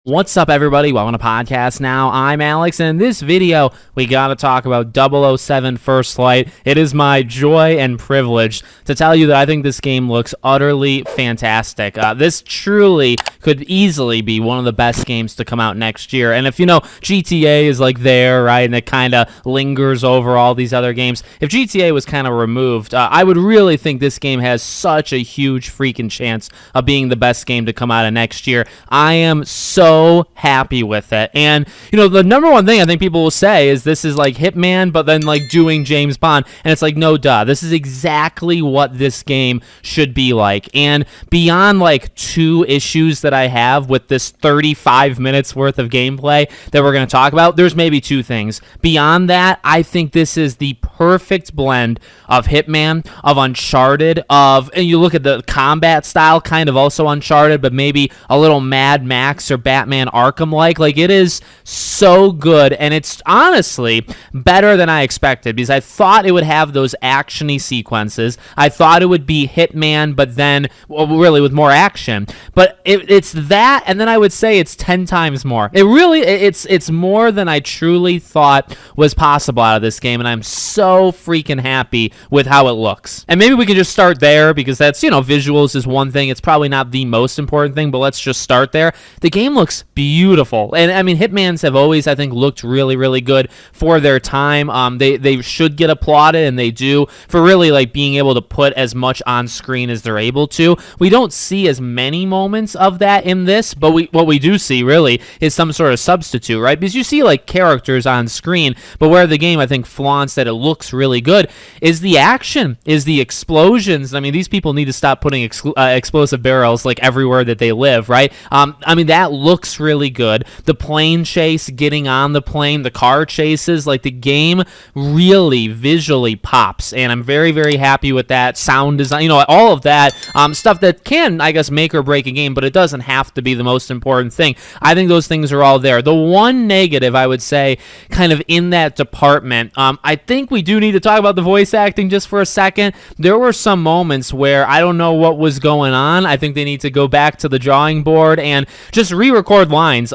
What's up, everybody? Welcome to Podcast Now. I'm Alex, and in this video, we got to talk about 007 First Light. It is my joy and privilege to tell you that I think this game looks utterly fantastic. This truly could easily be one of the best games to come out next year. And if you know, GTA is like there, right, and it kind of lingers over all these other games. If GTA was kind of removed, I would really think this game has such a huge freaking chance of being the best game to come out of next year. I am so happy with it. And you know, the number one thing I think people will say is this is like Hitman, but then like doing James Bond, and it's like, no duh, this is exactly what this game should be like. And beyond like two issues that I have with this 35 minutes worth of gameplay that we're going to talk about, there's maybe two things. Beyond that, I think this is the perfect blend of Hitman, of Uncharted, and you look at the combat style, kind of also Uncharted, but maybe a little Mad Max or Batman Arkham-like. Like, it is so good, and it's honestly better than I expected, because I thought it would have those action-y sequences. I thought it would be Hitman, but then, well, really with more action. But it's that, and then I would say it's 10 times more. It's more than I truly thought was possible out of this game, and I'm so freaking happy with how it looks. And maybe we can just start there, because that's, you know, visuals is one thing. It's probably not the most important thing, but let's just start there. The game looks beautiful, and I mean, Hitmans have always, I think, looked really, really good for their time. They should get applauded, and they do, for really like being able to put as much on screen as they're able to. We don't see as many moments of that in this, but what we do see really is some sort of substitute, right? Because you see like characters on screen, but where the game I think flaunts that it looks really good is the action, is the explosions. I mean, these people need to stop putting explosive barrels like everywhere that they live, right? I mean, that looks really good. The plane chase, getting on the plane, the car chases, like the game really visually pops, and I'm very, very happy with that. Sound design, you know, all of that stuff that can, I guess, make or break a game, but it doesn't have to be the most important thing. I think those things are all there. The one negative, I would say, kind of in that department, I think we do need to talk about the voice acting just for a second. There were some moments where I don't know what was going on. I think they need to go back to the drawing board and just re-record lines.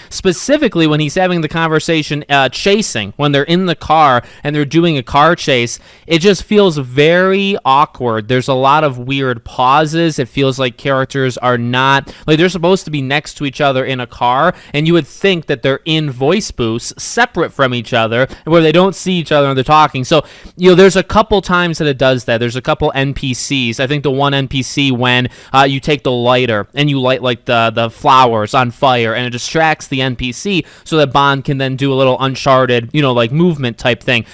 Specifically when he's having the conversation chasing, when they're in the car and they're doing a car chase, it just feels very awkward. There's a lot of weird pauses. It feels like characters are not, like they're supposed to be next to each other in a car, and you would think that they're in voice booths separate from each other where they don't see each other and they're talking. So, you know, there's a couple times that it does that. There's a couple NPCs. I think the one NPC when you take the lighter and you light like the flowers on fire, and it distracts the NPC so that Bond can then do a little Uncharted, you know, like movement type thing.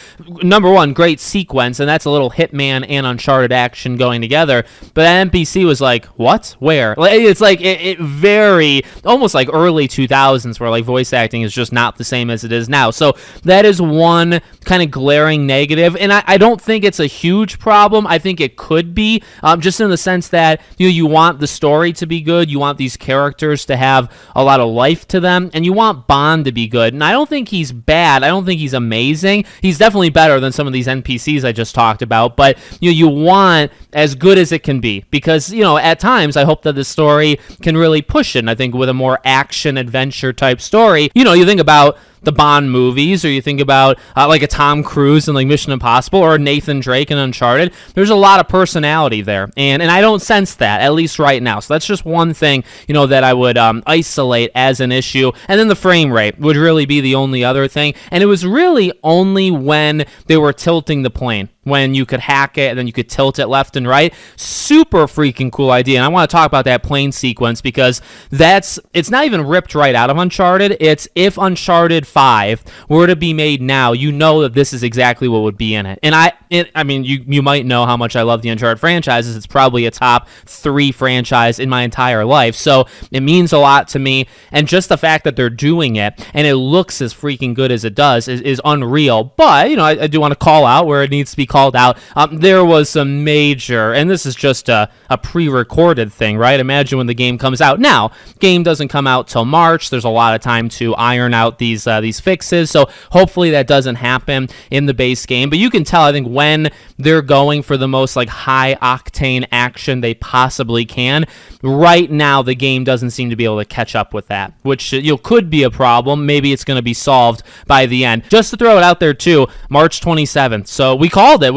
Number one, great sequence, and that's a little Hitman and Uncharted action going together. But that NPC was like, what? Where? It's like it very, almost like early 2000s where like voice acting is just not the same as it is now. So that is one kind of glaring negative, and I don't think it's a huge problem. I think it could be, just in the sense that, you know, you want the story to be good, you want these characters to have a lot of life to them, and you want Bond to be good. And I don't think he's bad. I don't think he's amazing. He's definitely better than some of these NPCs I just talked about, but you want as good as it can be, because, you know, at times I hope that the story can really push it. And I think with a more action adventure type story, you know, you think about the Bond movies, or you think about like a Tom Cruise in like Mission Impossible, or Nathan Drake in Uncharted, there's a lot of personality there, and I don't sense that, at least right now. So that's just one thing, you know, that I would isolate as an issue. And then the frame rate would really be the only other thing, and it was really only when they were tilting the plane, when you could hack it and then you could tilt it left and right. Super freaking cool idea. And I want to talk about that plane sequence, because it's not even ripped right out of Uncharted. It's, if Uncharted 5 were to be made now, you know that this is exactly what would be in it. And I mean, you might know how much I love the Uncharted franchises. It's probably a top 3 franchise in my entire life. So it means a lot to me. And just the fact that they're doing it and it looks as freaking good as it does is unreal. But, you know, I do want to call out where it needs to be called called out. There was some major, and this is just a pre-recorded thing, right? Imagine when the game comes out. Now, game doesn't come out till March. There's a lot of time to iron out these fixes, so hopefully that doesn't happen in the base game. But you can tell, I think, when they're going for the most like high octane action they possibly can. Right now, the game doesn't seem to be able to catch up with that, which could be a problem. Maybe it's going to be solved by the end. Just to throw it out there too, March 27th. So we called it.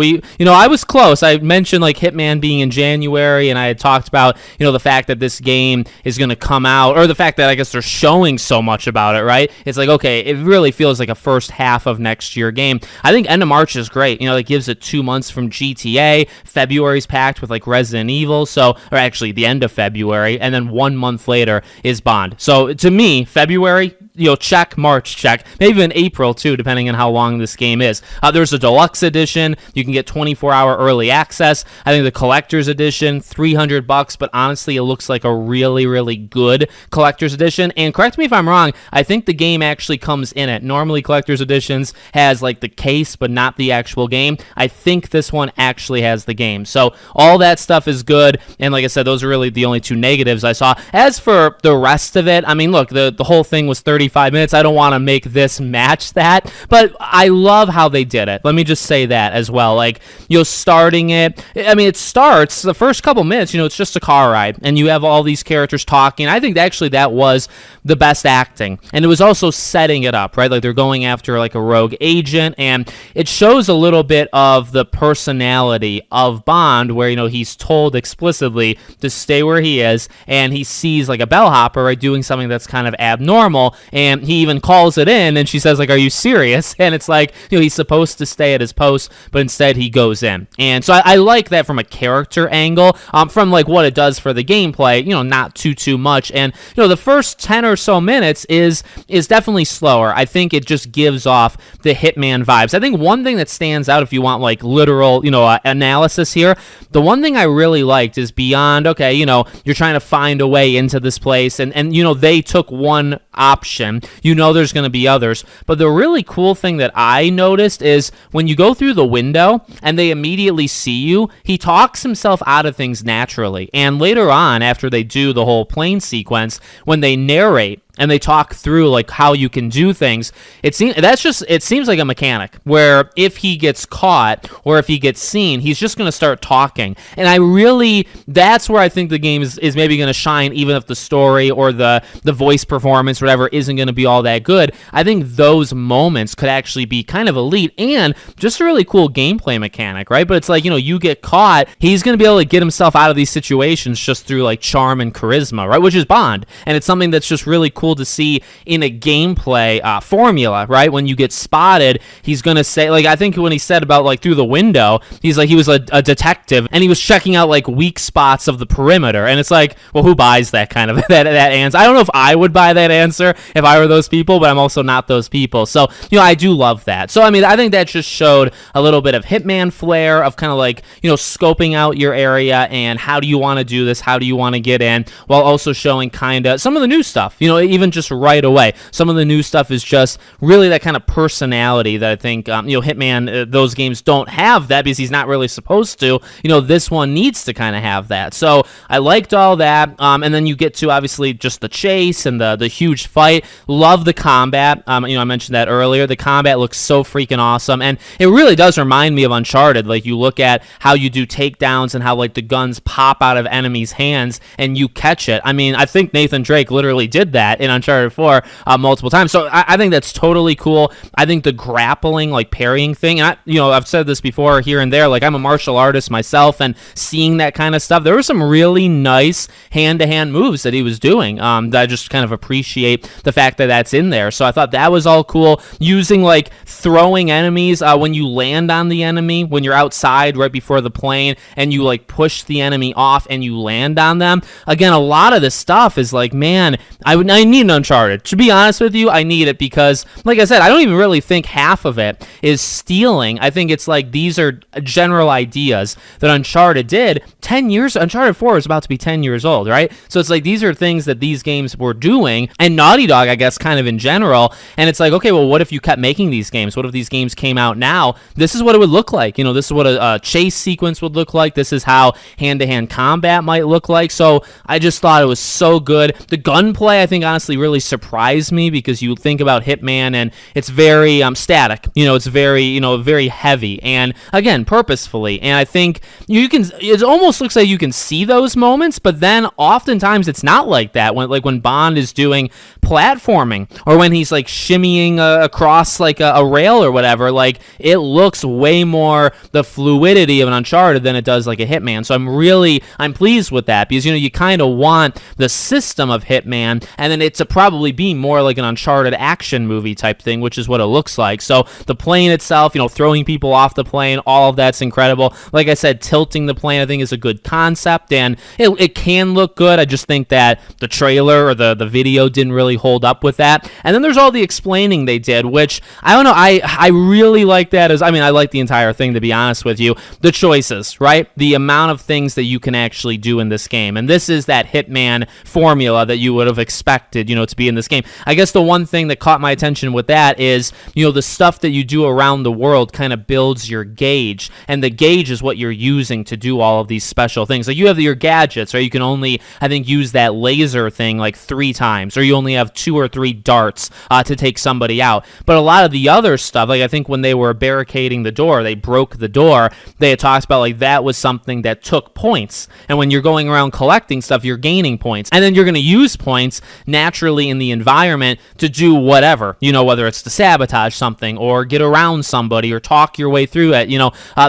I was close. I mentioned like Hitman being in January, and I had talked about the fact that this game is going to come out, or the fact that I guess they're showing so much about it. Right? It's like, okay, it really feels like a first half of next year game. I think end of March is great. It gives it 2 months from GTA. February's packed with like Resident Evil, or actually the end of February, and then 1 month later is Bond. So to me, February, check, March, check, maybe even April too, depending on how long this game is. There's a deluxe edition. You can get 24-hour early access. I think the collector's edition, $300, but honestly, it looks like a really, really good collector's edition. And correct me if I'm wrong, I think the game actually comes in it. Normally, collector's editions has like the case, but not the actual game. I think this one actually has the game. So all that stuff is good. And like I said, those are really the only two negatives I saw. As for the rest of it, I mean, look, the whole thing was 35 minutes. I don't want to make this match that, but I love how they did it. Let me just say that as well. Like, starting it, I mean, it starts the first couple minutes, it's just a car ride, and you have all these characters talking. I think actually that was the best acting, and it was also setting it up, right? Like they're going after like a rogue agent, and it shows a little bit of the personality of Bond, where he's told explicitly to stay where he is, and he sees like a bellhopper, right, doing something that's kind of abnormal, and he even calls it in, and she says like, are you serious? And it's like, he's supposed to stay at his post, but instead he goes in. And so I like that from a character angle. From like what it does for the gameplay, not too much. And the first 10 or so minutes is definitely slower. I think it just gives off the Hitman vibes. I think one thing that stands out, if you want like literal analysis here, the one thing I really liked is beyond, okay, you're trying to find a way into this place, and they took one option. There's going to be others, but the really cool thing that I noticed is when you go through the window and they immediately see you, he talks himself out of things naturally. And later on, after they do the whole plane sequence, when they narrate and they talk through like how you can do things, it seems like a mechanic where if he gets caught or if he gets seen, he's just going to start talking. And that's where I think the game is maybe going to shine, even if the story or the voice performance, whatever, isn't going to be all that good. I think those moments could actually be kind of elite and just a really cool gameplay mechanic, right? But it's like, you get caught, he's going to be able to get himself out of these situations just through like charm and charisma, right? Which is Bond. And it's something that's just really cool to see in a gameplay formula, right? When you get spotted, he's gonna say, like, I think when he said about like through the window, he's like, he was a detective and he was checking out like weak spots of the perimeter, and it's like, well, who buys that kind of that answer? I don't know if I would buy that answer if I were those people, but I'm also not those people. So I do love that. So I mean, I think that just showed a little bit of Hitman flair of kind of like scoping out your area and how do you want to do this, how do you want to get in, while also showing kind of some of the new stuff. Even just right away, some of the new stuff is just really that kind of personality that I think Hitman, those games don't have that because he's not really supposed to. This one needs to kind of have that. So I liked all that, and then you get to obviously just the chase and the huge fight. Love the combat. I mentioned that earlier. The combat looks so freaking awesome, and it really does remind me of Uncharted. Like, you look at how you do takedowns and how like the guns pop out of enemies' hands and you catch it. I mean, I think Nathan Drake literally did that in Uncharted 4 multiple times. So I think that's totally cool. I think the grappling, like parrying thing, and I've said this before here and there, like I'm a martial artist myself, and seeing that kind of stuff, there were some really nice hand-to-hand moves that he was doing that I just kind of appreciate the fact that that's in there. So I thought that was all cool. Using like throwing enemies when you land on the enemy, when you're outside right before the plane and you like push the enemy off and you land on them. Again, a lot of this stuff is like, man, I need an Uncharted. To be honest with you, I need it because, like I said, I don't even really think half of it is stealing. I think it's like these are general ideas that Uncharted did 10 years. Uncharted 4 is about to be 10 years old, right? So it's like these are things that these games were doing, and Naughty Dog, I guess, kind of in general. And it's like, okay, well, what if you kept making these games? What if these games came out now? This is what it would look like. You know, this is what a chase sequence would look like. This is how hand-to-hand combat might look like. So I just thought it was so good. The gunplay, I think, honestly, really surprised me because you think about Hitman and it's very static. You know, it's very, very heavy, and again, purposefully. And I think you can. It almost looks like you can see those moments, but then oftentimes it's not like that. When Bond is doing platforming or when he's like shimmying across like a rail or whatever, like it looks way more the fluidity of an Uncharted than it does like a Hitman. So I'm pleased with that because you kind of want the system of Hitman and then it to probably be more like an Uncharted action movie type thing, which is what it looks like. So the plane itself, throwing people off the plane, all of that's incredible. Like I said, tilting the plane I think is a good concept and it can look good. I just think that the trailer or the video didn't really hold up with that. And then there's all the explaining they did, which I don't know, I really like that. I like the entire thing, to be honest with you. The choices, right? The amount of things that you can actually do in this game. And this is that Hitman formula that you would have expected, to be in this game. I guess the one thing that caught my attention with that is, the stuff that you do around the world kind of builds your gauge. And the gauge is what you're using to do all of these special things. Like you have your gadgets, right? You can only, I think, use that laser thing like 3 times, or you only have 2 or 3 darts to take somebody out. But a lot of the other stuff, like I think when they were barricading the door, they broke the door, they had talked about like that was something that took points. And when you're going around collecting stuff, you're gaining points. And then you're going to use points naturally in the environment to do whatever, whether it's to sabotage something or get around somebody or talk your way through it.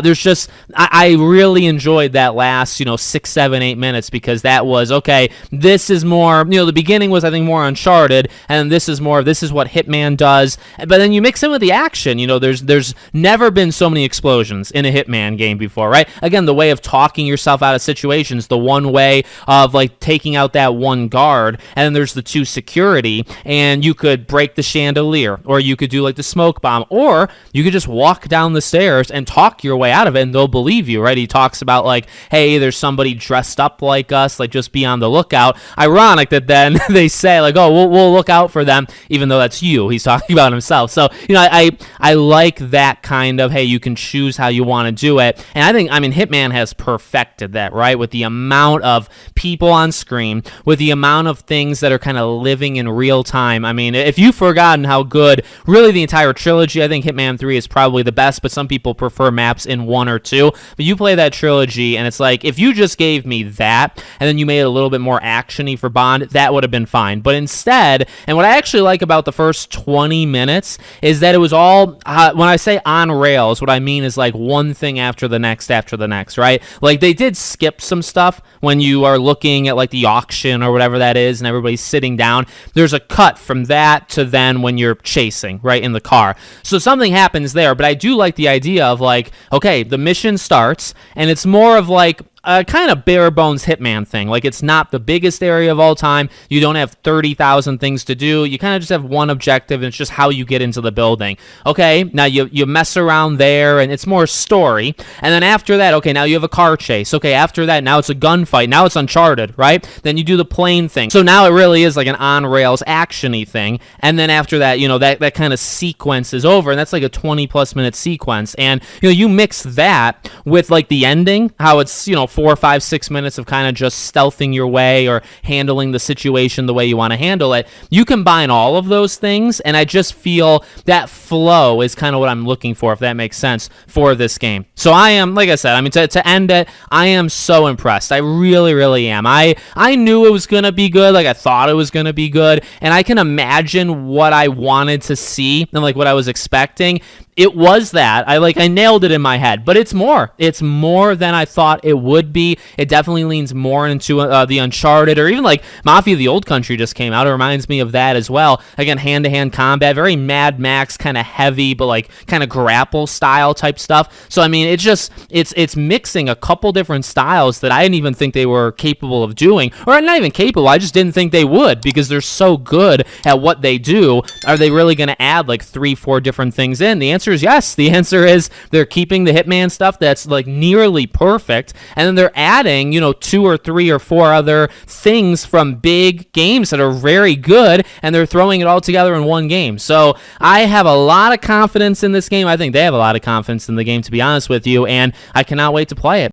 There's just, I really enjoyed that last, 6, 7, 8 minutes because that was, okay, this is more, the beginning was, I think, more Uncharted, and this is what Hitman does. But then you mix in with the action, there's never been so many explosions in a Hitman game before, right? Again, the way of talking yourself out of situations, the one way of like taking out that one guard, and then there's the 2 security, and you could break the chandelier, or you could do like the smoke bomb, or you could just walk down the stairs and talk your way out of it, and they'll believe you, right? He talks about like, hey, there's somebody dressed up like us, like just be on the lookout. Ironic that then they say like, oh, we'll look out for them, even though that's you. He's talking about himself. So, I like that kind of, hey, you can choose how you want to do it. And I think, Hitman has perfected that, right? With the amount of people on screen, with the amount of things that are kind of living in real time. If you've forgotten how good, really the entire trilogy, I think Hitman 3 is probably the best, but some people prefer maps in 1 or 2. But you play that trilogy, and it's like, if you just gave me that, and then you made it a little bit more action-y for Bond, that would have been fine. But instead, and what I actually like about the first 20 minutes is that it was all, when I say on rails, what I mean is like one thing after the next, right? Like they did skip some stuff when you are looking at like the auction or whatever that is, and everybody's sitting down. There's a cut from that to then when you're chasing, right, in the car. So something happens there, but I do like the idea of like, okay, the mission starts, and it's more of like a kind of bare bones Hitman thing. Like it's not the biggest area of all time. You don't have 30,000 things to do. You kind of just have one objective, and it's just how you get into the building. Okay, now you mess around there, and it's more story. And then after that, okay, now you have a car chase. Okay, after that, now it's a gunfight. Now it's Uncharted, right? Then you do the plane thing. So now it really is like an on-rails action-y thing. And then after that, that kind of sequence is over, and that's like a 20-plus minute sequence. And, you mix that with like the ending, how it's, 4, 5, 6 minutes of kind of just stealthing your way or handling the situation the way you want to handle it. You combine all of those things, and I just feel that flow is kind of what I'm looking for, if that makes sense, for this game. So I am, like I said, to end it, I am so impressed. I really, really am. I knew it was going to be good. Like I thought it was going to be good, and I can imagine what I wanted to see and like what I was expecting. It was that. I nailed it in my head, but it's more. It's more than I thought it would could be. It definitely leans more into the Uncharted, or even like Mafia: The Old Country just came out. It reminds me of that as well. Again, hand-to-hand combat, very Mad Max kind of heavy, but like kind of grapple style type stuff. So I mean, it's mixing a couple different styles that I didn't even think they were capable of doing, or not even capable. I just didn't think they would, because they're so good at what they do. Are they really going to add like 3-4 different things in? The answer is yes. The answer is they're keeping the Hitman stuff that's like nearly perfect, and then they're adding, 2 or 3 or 4 other things from big games that are very good, and they're throwing it all together in one game. So I have a lot of confidence in this game. I think they have a lot of confidence in the game, to be honest with you, and I cannot wait to play it.